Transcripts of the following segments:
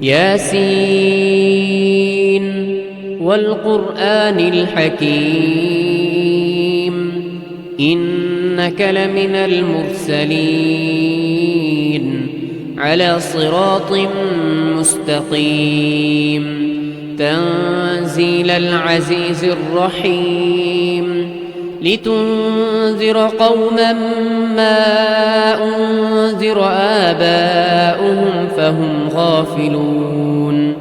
ياسين والقرآن الحكيم إنك لمن المرسلين على صراط مستقيم تنزيل العزيز الرحيم لتنذر قوما ما أنذر آباؤهم فهم غافلون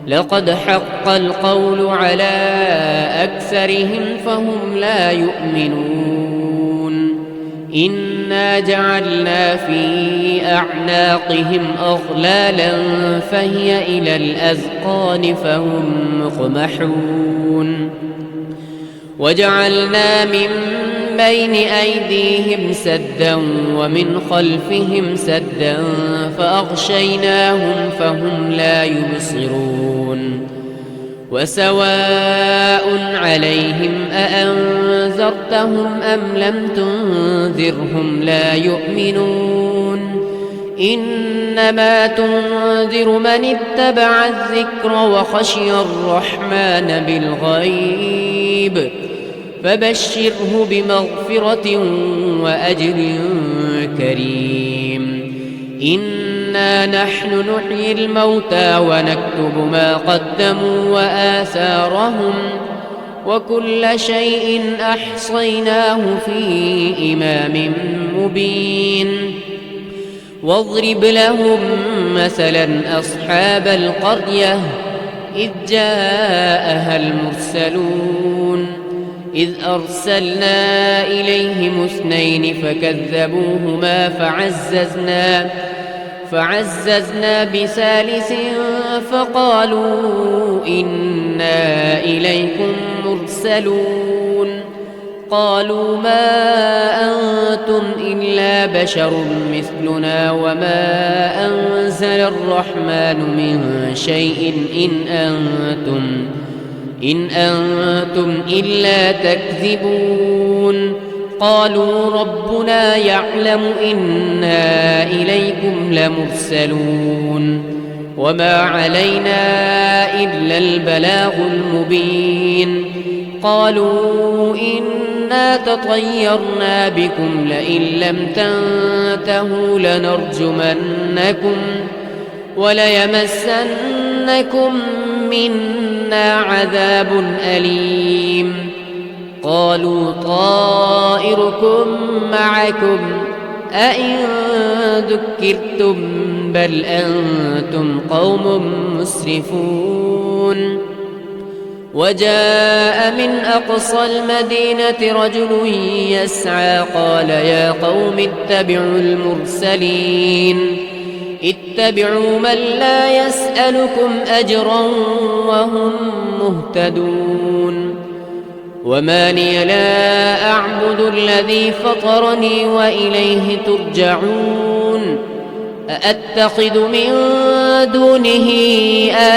لقد حق القول على أكثرهم فهم لا يؤمنون إنا جعلنا في أعناقهم أغلالا فهي إلى الأذقان فهم مقمحون وجعلنا من بين أيديهم سدا ومن خلفهم سدا فأغشيناهم فهم لا يبصرون وسواء عليهم أأنذرتهم أم لم تنذرهم لا يؤمنون إنما تنذر من اتبع الذكر وخشي الرحمن بالغيب فبشره بمغفرة وأجر كريم إنا نحن نحيي الموتى ونكتب ما قدموا وآثارهم وكل شيء أحصيناه في إمام مبين واضرب لهم مثلا أصحاب القرية إذ جاءها المرسلون إذ أرسلنا إليهم 2 فكذبوهما فعززنا بثالث فقالوا إنا إليكم مرسلون قالوا ما أنتم إلا بشر مثلنا وما أنزل الرحمن من شيء إن أنتم إلا تكذبون قالوا ربنا يعلم إنا إليكم لمرسلون وما علينا إلا البلاغ المبين قالوا إنا تطيرنا بكم لئن لم تنتهوا لنرجمنكم وليمسنكم منا عذاب أليم قالوا طائركم معكم أئن ذكرتم بل أنتم قوم مسرفون وجاء من أقصى المدينة رجل يسعى قال يا قوم اتبعوا المرسلين اتبعوا من لا يسألكم أجرا وهم مهتدون وما لي لا أعبد الذي فطرني وإليه ترجعون أأتخذ من دونه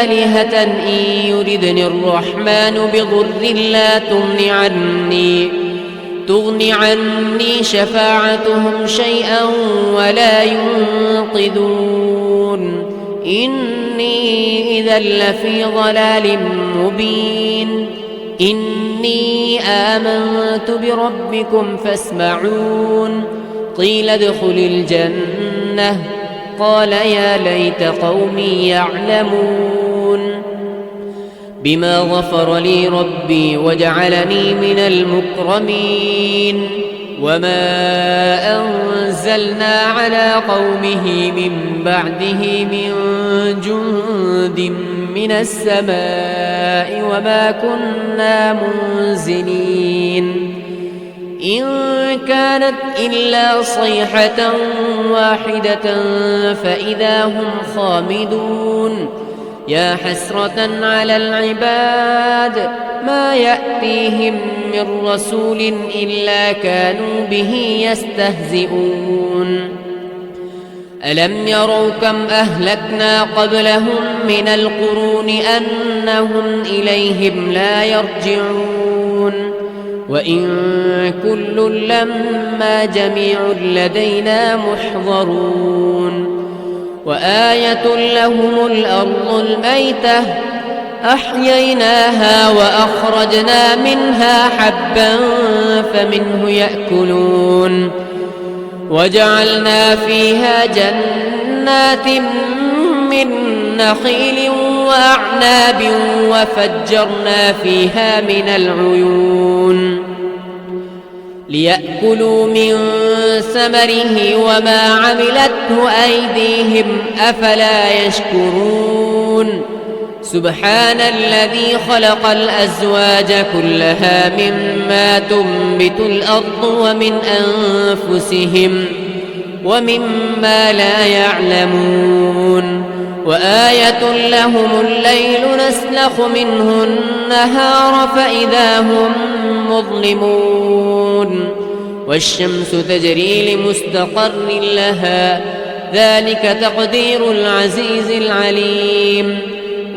آلهة إن يردني الرحمن بضر لا تغن عني شفاعتهم شيئا ولا ينقذون إني إذا لفي ضلال مبين إني آمنت بربكم فاسمعون قيل ادخل الجنة قال يا ليت قومي يعلمون بما غفر لي ربي وجعلني من المكرمين وما أنزلنا على قومه من بعده من جند من السماء وما كنا منزلين إن كانت إلا صيحة واحدة فإذا هم خامدون يا حسرة على العباد ما يأتيهم من رسول إلا كانوا به يستهزئون ألم يروا كم أهلكنا قبلهم من القرون أنهم إليهم لا يرجعون وإن كل لما جميع لدينا محضرون وآية لهم الأرض الميتة أحييناها وأخرجنا منها حبا فمنه يأكلون وجعلنا فيها جنات من نخيل وأعناب وفجرنا فيها من العيون ليأكلوا من ثمره وما عملته أيديهم أفلا يشكرون سبحان الذي خلق الأزواج كلها مما تنبت الأرض ومن أنفسهم ومما لا يعلمون وآية لهم الليل نسلخ منه النهار فإذا هم مظلمون والشمس تجري لمستقر لها ذلك تقدير العزيز العليم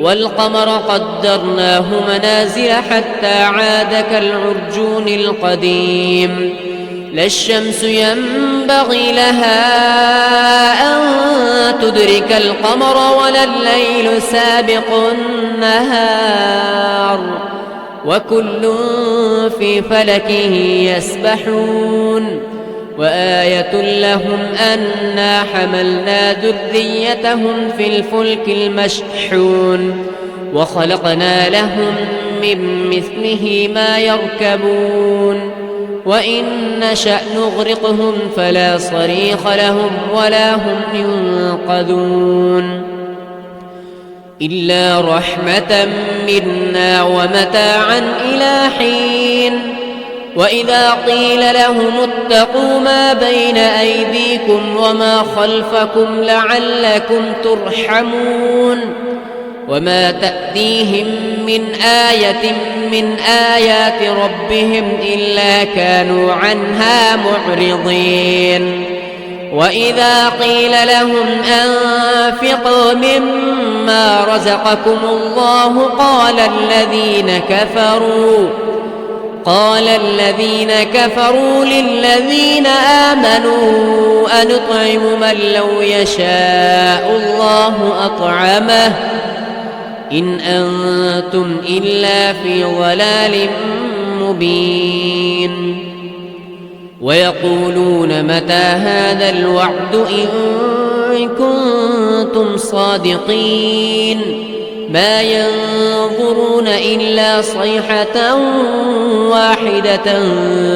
والقمر قدرناه منازل حتى عاد كالعرجون القديم لا الشمس ينبغي لها أن تدرك القمر ولا الليل سابق النهار وكل في فلك يسبحون وآية لهم أنا حملنا ذريتهم في الفلك المشحون وخلقنا لهم من مثله ما يركبون وإن نشأ نغرقهم فلا صريخ لهم ولا هم ينقذون إلا رحمة منا ومتاعا إلى حين وإذا قيل لهم اتقوا ما بين أيديكم وما خلفكم لعلكم ترحمون وما تأتيهم من آية من آيات ربهم إلا كانوا عنها معرضين وإذا قيل لهم أنفقوا مما رزقكم الله قال الذين كفروا للذين آمنوا أنطعم من لو يشاء الله أطعمه إن أنتم إلا في ضلال مبين ويقولون متى هذا الوعد إن كنتم صادقين ما ينظرون إلا صيحة واحدة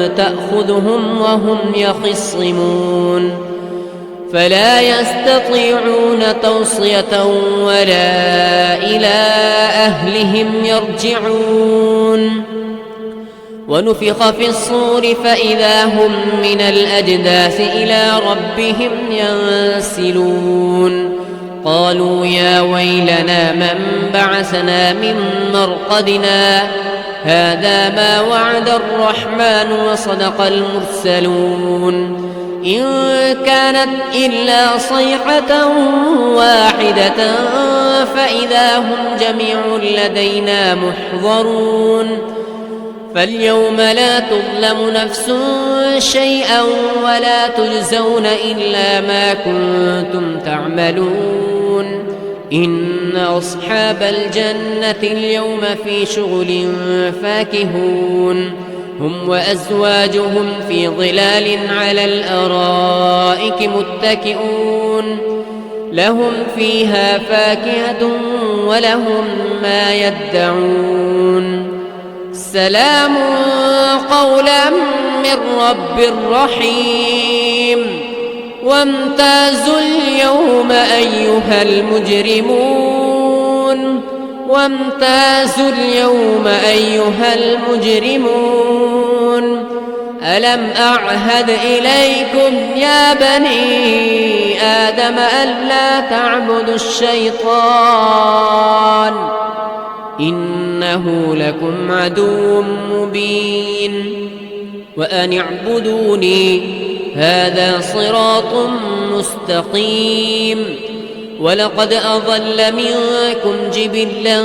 تأخذهم وهم يخصمون فلا يستطيعون توصية ولا إلى أهلهم يرجعون ونفخ في الصور فإذا هم من الأجداث إلى ربهم ينسلون قالوا يا ويلنا من بعثنا من مرقدنا هذا ما وعد الرحمن وصدق المرسلون إن كانت إلا صيحة واحدة فإذا هم جميع لدينا محضرون فاليوم لا تظلم نفس شيئا ولا تجزون إلا ما كنتم تعملون إن أصحاب الجنة اليوم في شغل فاكهون هم وأزواجهم في ظلال على الأرائك متكئون لهم فيها فاكهة ولهم ما يدعون سلام قولا من رب رحيم وامتازوا اليوم أيها المجرمون ألم أعهد إليكم يا بني آدم ألا تعبدوا الشيطان إنه لكم عدو مبين وأن اعبدوني هذا صراط مستقيم ولقد أضل منكم جبلا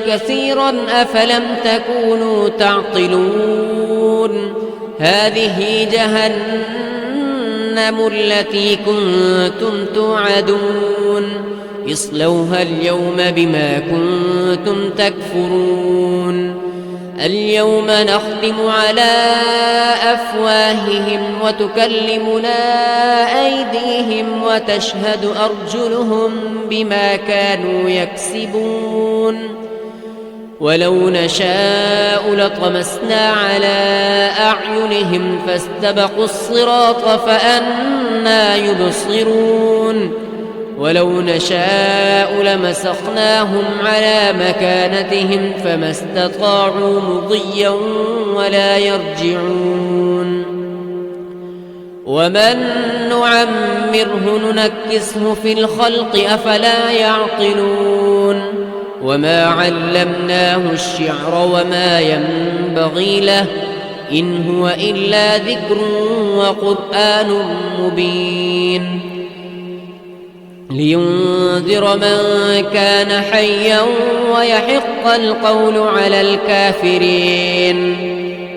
كثيرا أفلم تكونوا تعقلون هذه جهنم جهنم التي كنتم توعدون اصلوها اليوم بما كنتم تكفرون اليوم نختم على أفواههم وتكلمنا أيديهم وتشهد أرجلهم بما كانوا يكسبون ولو نشاء لطمسنا على أعينهم فاستبقوا الصراط فأنى يبصرون ولو نشاء لمسخناهم على مكانتهم فما استطاعوا مضيا ولا يرجعون ومن نعمره ننكسه في الخلق أفلا يعقلون وما علمناه الشعر وما ينبغي له إن هو إلا ذكر وقرآن مبين لينذر من كان حيا ويحق القول على الكافرين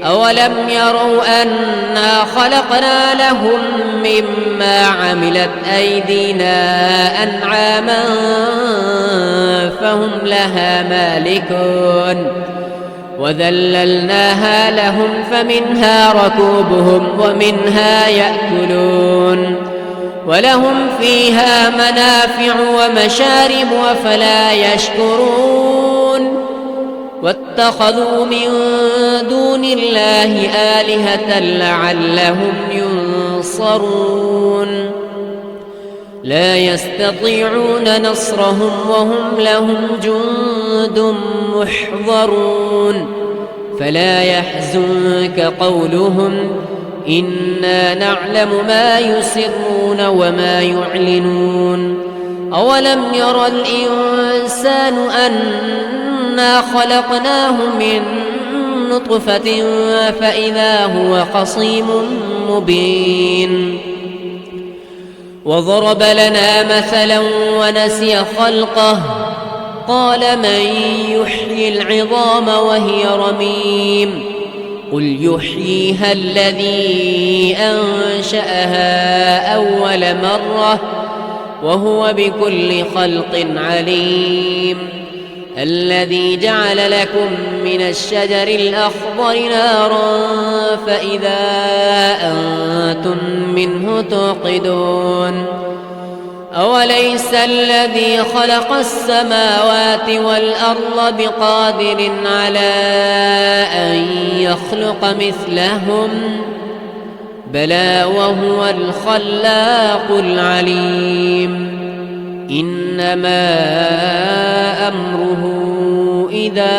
أولم يروا أنا خلقنا لهم مما عملت أيدينا أنعاما فهم لها مالكون وذللناها لهم فمنها ركوبهم ومنها يأكلون ولهم فيها منافع ومشارب أفلا يشكرون واتخذوا من دون الله آلهة لعلهم ينصرون لا يستطيعون نصرهم وهم لهم جند محضرون فلا يحزنك قولهم إنا نعلم ما يسرون وما يعلنون أولم ير الإنسان أنا خلقناه من نطفة فإذا هو خصيم مبين وضرب لنا مثلا ونسي خلقه قال من يحيي العظام وهي رميم قل يحييها الذي أنشأها أول مرة وهو بكل خلق عليم الذي جعل لكم من الشجر الأخضر نارا فإذا أنتم منه توقدون أوليس الذي خلق السماوات والأرض بقادر على أن يخلق مثلهم بلى وهو الخلاق العليم إنما أمره إذا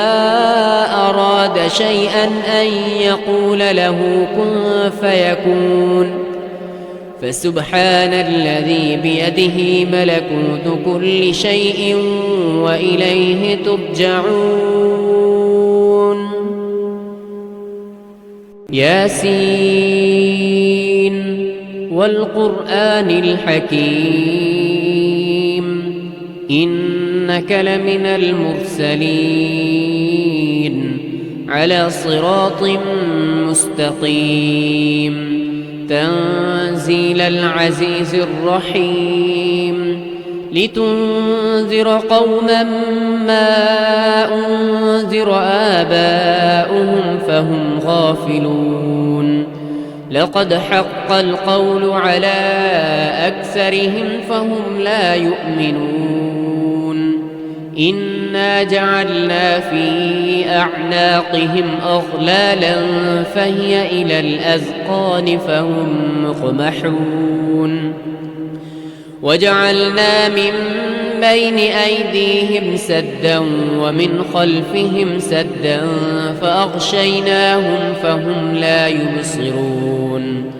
أراد شيئا أن يقول له كن فيكون فسبحان الذي بيده ملكوت كل شيء وإليه ترجعون ياسين والقرآن الحكيم إنك لمن المرسلين على صراط مستقيم تنزيل العزيز الرحيم لتنذر قوما ما أنذر آباؤهم فهم غافلون لقد حق القول على أكثرهم فهم لا يؤمنون إنا جعلنا في أعناقهم أغلالا فهي إلى الأذقان فهم مقمحون وجعلنا من بين أيديهم سدا ومن خلفهم سدا فأغشيناهم فهم لا يبصرون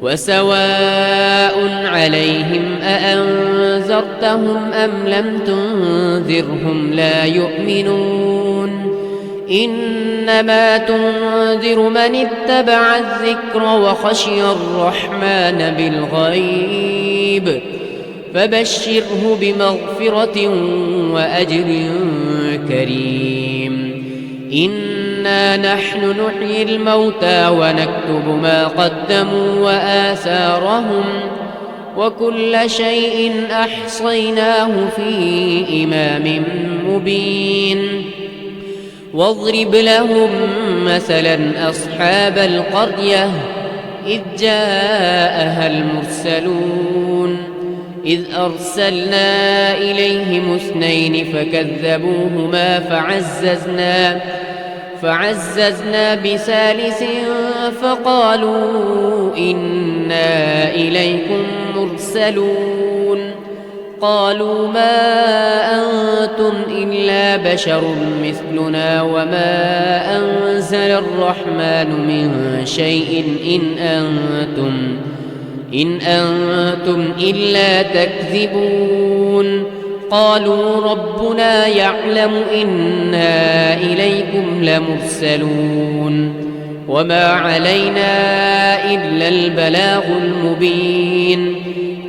وسواء عليهم أأنذرتهم أم لم تنذرهم لا يؤمنون إنما تنذر من اتبع الذكر وخشي الرحمن بالغيب فبشره بمغفرة وأجر كريم إن إنا نحن نحيي الموتى ونكتب ما قدموا وآثارهم وكل شيء أحصيناه في إمام مبين واضرب لهم مثلا أصحاب القرية إذ جاءها المرسلون إذ أرسلنا إليهم اثنين فكذبوهما فعززنا بثالث فقالوا إنا إليكم مرسلون قالوا ما أنتم إلا بشر مثلنا وما أنزل الرحمن من شيء إن أنتم إلا تكذبون قالوا ربنا يعلم إنا إليكم لمرسلون وما علينا إلا البلاغ المبين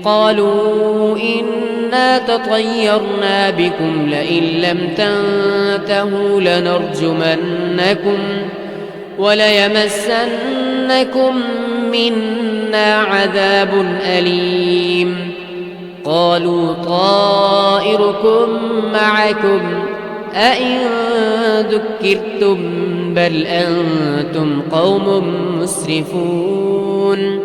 قالوا إنا تطيرنا بكم لئن لم تنتهوا لنرجمنكم وليمسنكم منا عذاب أليم قالوا طائركم معكم أئن ذكرتم بل أنتم قوم مسرفون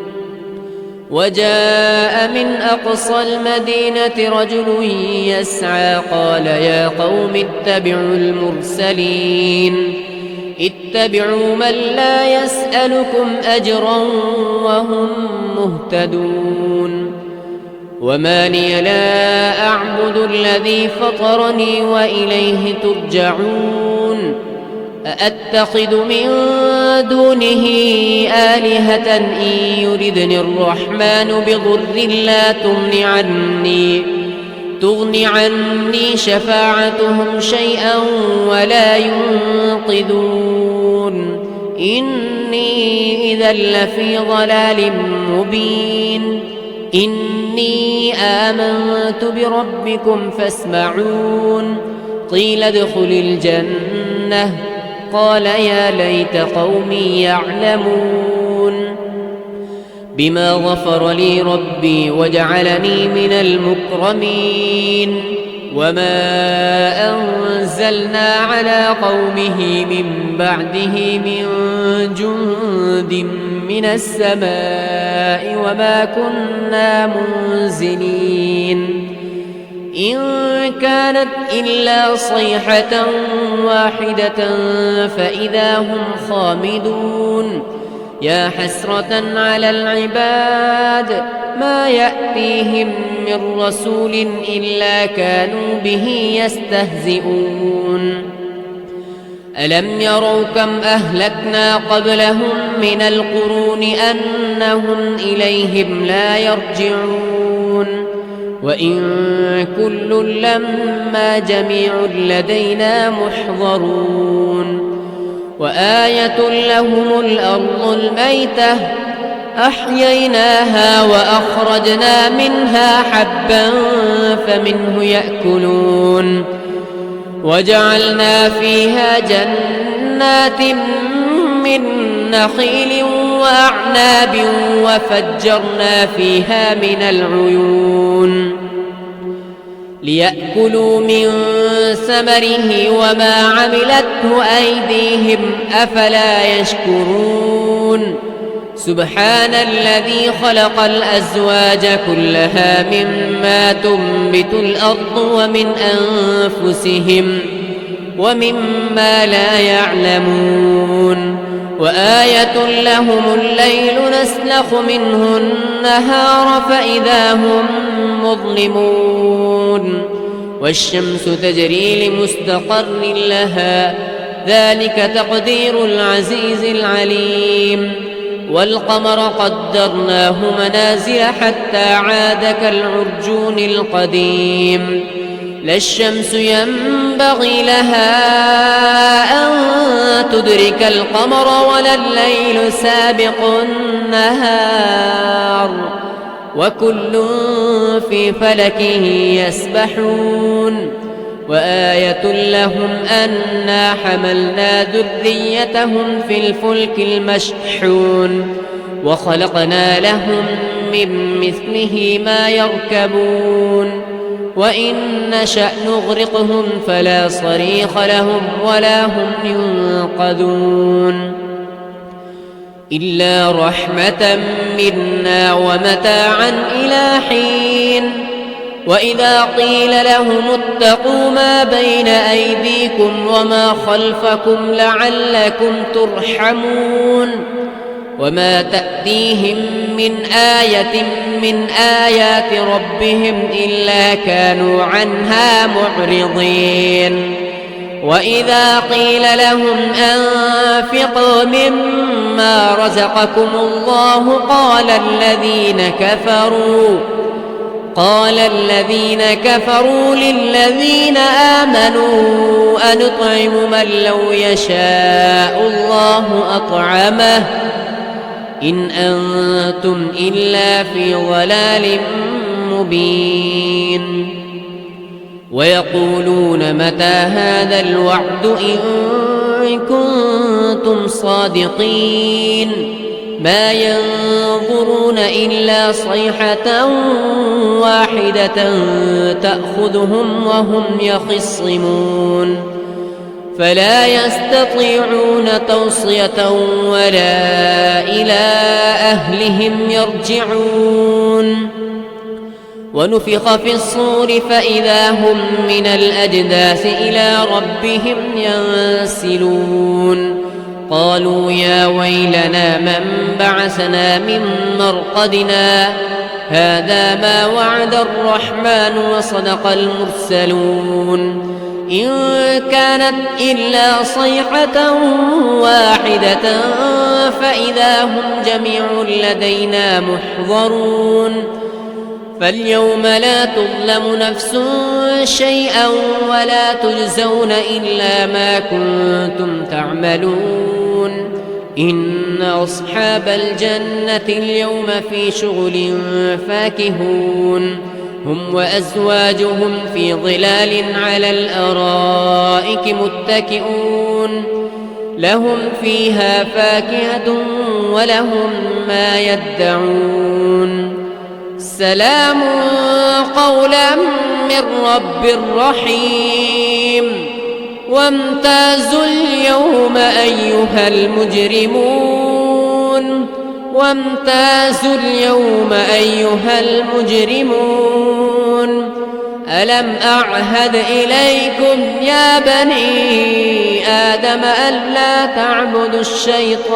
وجاء من أقصى المدينة رجل يسعى قال يا قوم اتبعوا المرسلين اتبعوا من لا يسألكم أجرا وهم مهتدون وما لي لا أعبد الذي فطرني وإليه ترجعون أأتخذ من دونه آلهة إن يردني الرحمن بضر لا تغن عني شفاعتهم شيئا ولا ينقذون إني إذا لفي ضلال مبين إني آمنت بربكم فاسمعون قيل ادخل الجنة قال يا ليت قومي يعلمون بما غفر لي ربي وجعلني من المكرمين وما أنزلنا على قومه من بعده من جند من السماء وما كنا منزلين إن كانت إلا صيحة واحدة فإذا هم خامدون يا حسرة على العباد ما يأتيهم من رسول إلا كانوا به يستهزئون ألم يروا كم أهلكنا قبلهم من القرون أنهم إليهم لا يرجعون وإن كل لما جميع لدينا محضرون وآية لهم الأرض الميتة أحييناها وأخرجنا منها حبا فمنه يأكلون وجعلنا فيها جنات من نخيل وأعناب وفجرنا فيها من العيون ليأكلوا من ثمره وما عملته أيديهم أفلا يشكرون سبحان الذي خلق الأزواج كلها مما تنبت الأرض ومن أنفسهم ومما لا يعلمون وآية لهم الليل نسلخ منه النهار فإذا هم مظلمون والشمس تجري لمستقر لها ذلك تقدير العزيز العليم والقمر قدرناه منازل حتى عاد كالعرجون القديم لا الشمس ينبغي لها أن تدرك القمر ولا الليل سابق النهار وكل في فلك يسبحون وآية لهم أنا حملنا ذريتهم في الفلك المشحون وخلقنا لهم من مثله ما يركبون وإن نشأ نغرقهم فلا صريخ لهم ولا هم ينقذون إلا رحمة منا ومتاعا إلى حين وإذا قيل لهم اتقوا ما بين أيديكم وما خلفكم لعلكم ترحمون وما تأتيهم من آية من آيات ربهم إلا كانوا عنها معرضين وإذا قيل لهم أنفقوا مما رزقكم الله قال الذين كفروا للذين آمنوا أنطعم من لو يشاء الله أطعمه إن أنتم إلا في ضلال مبين ويقولون متى هذا الوعد إن كنتم صادقين ما ينظرون إلا صيحة واحدة تأخذهم وهم يخصمون فلا يستطيعون توصية ولا إلى أهلهم يرجعون ونفخ في الصور فإذا هم من الأجداث إلى ربهم ينسلون قالوا يا ويلنا من بعثنا من مرقدنا هذا ما وعد الرحمن وصدق المرسلون إن كانت إلا صيحة واحدة فإذا هم جميع لدينا محضرون فاليوم لا تظلم نفس شيئا ولا تجزون إلا ما كنتم تعملون إن أصحاب الجنة اليوم في شغل فاكهون هم وأزواجهم في ظلال على الأرائك متكئون لهم فيها فاكهة ولهم ما يدعون سلام قولا من رب رحيم وامتازوا اليوم أيها المجرمون ألم أعهد إليكم يا بني آدم ألا تعبدوا الشيطان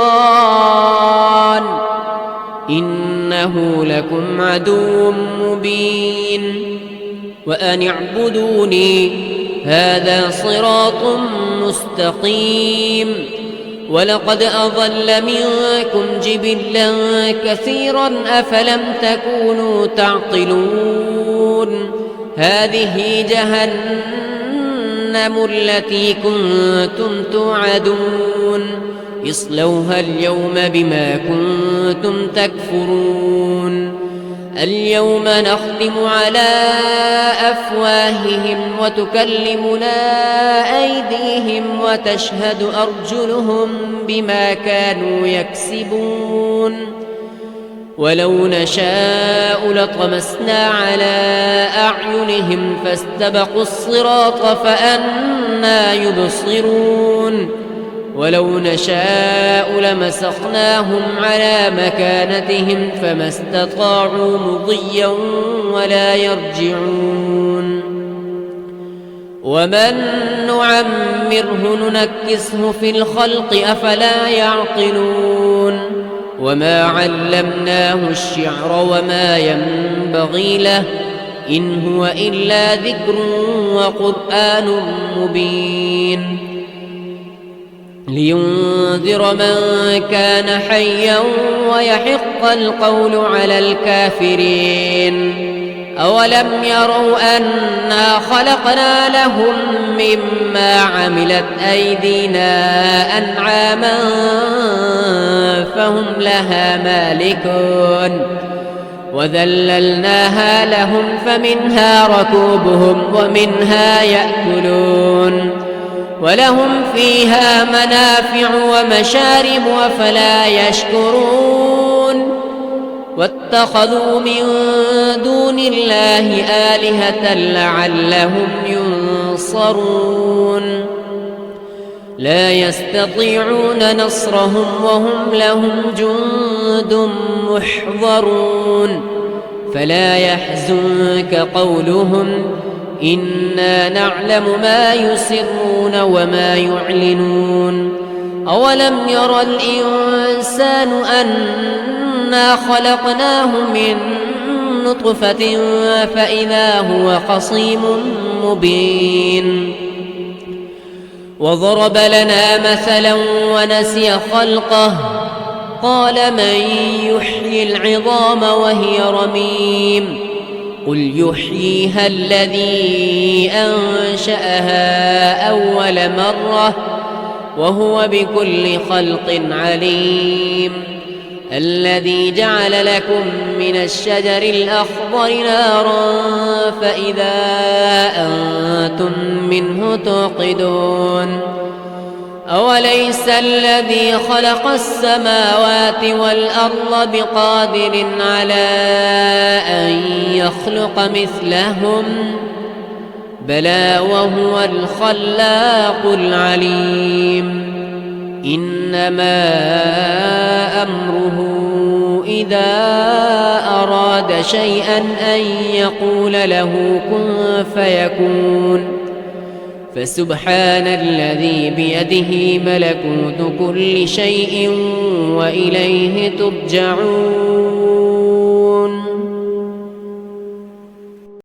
إنه لكم عدو مبين وأن اعبدوني هذا صراط مستقيم ولقد أضل منكم جبلا كثيرا أفلم تكونوا تعقلون هذه جهنم التي كنتم توعدون اصلوها اليوم بما كنتم تكفرون اليوم نختم على أفواههم وتكلمنا أيديهم وتشهد أرجلهم بما كانوا يكسبون ولو نشاء لطمسنا على أعينهم فاستبقوا الصراط فأنى يبصرون ولو نشاء لمسخناهم على مكانتهم فما استطاعوا مضيا ولا يرجعون ومن نعمره ننكسه في الخلق أفلا يعقلون وما علمناه الشعر وما ينبغي له إن هو إلا ذكر وقرآن مبين لينذر من كان حيا ويحق القول على الكافرين أولم يروا أنا خلقنا لهم مما عملت أيدينا أنعاما فهم لها مالكون وذللناها لهم فمنها ركوبهم ومنها يأكلون ولهم فيها منافع ومشارب أفلا يشكرون واتخذوا من دون الله آلهة لعلهم ينصرون لا يستطيعون نصرهم وهم لهم جند محضرون فلا يحزنك قولهم إنا نعلم ما يسرون وما يعلنون أولم ير الإنسان أنا خلقناه من نطفة فإذا هو خصيم مبين وضرب لنا مثلا ونسي خلقه قال من يحيي العظام وهي رميم قل يحييها الذي أنشأها أول مرة وهو بكل خلق عليم الذي جعل لكم من الشجر الأخضر نارا فإذا أنتم منه توقدون أوليس الذي خلق السماوات والأرض بقادر على أن يخلق مثلهم بلى وهو الخلاق العليم إنما أمره إذا أراد شيئا أن يقول له كن فيكون فسبحان الذي بيده ملكوت كل شيء وإليه ترجعون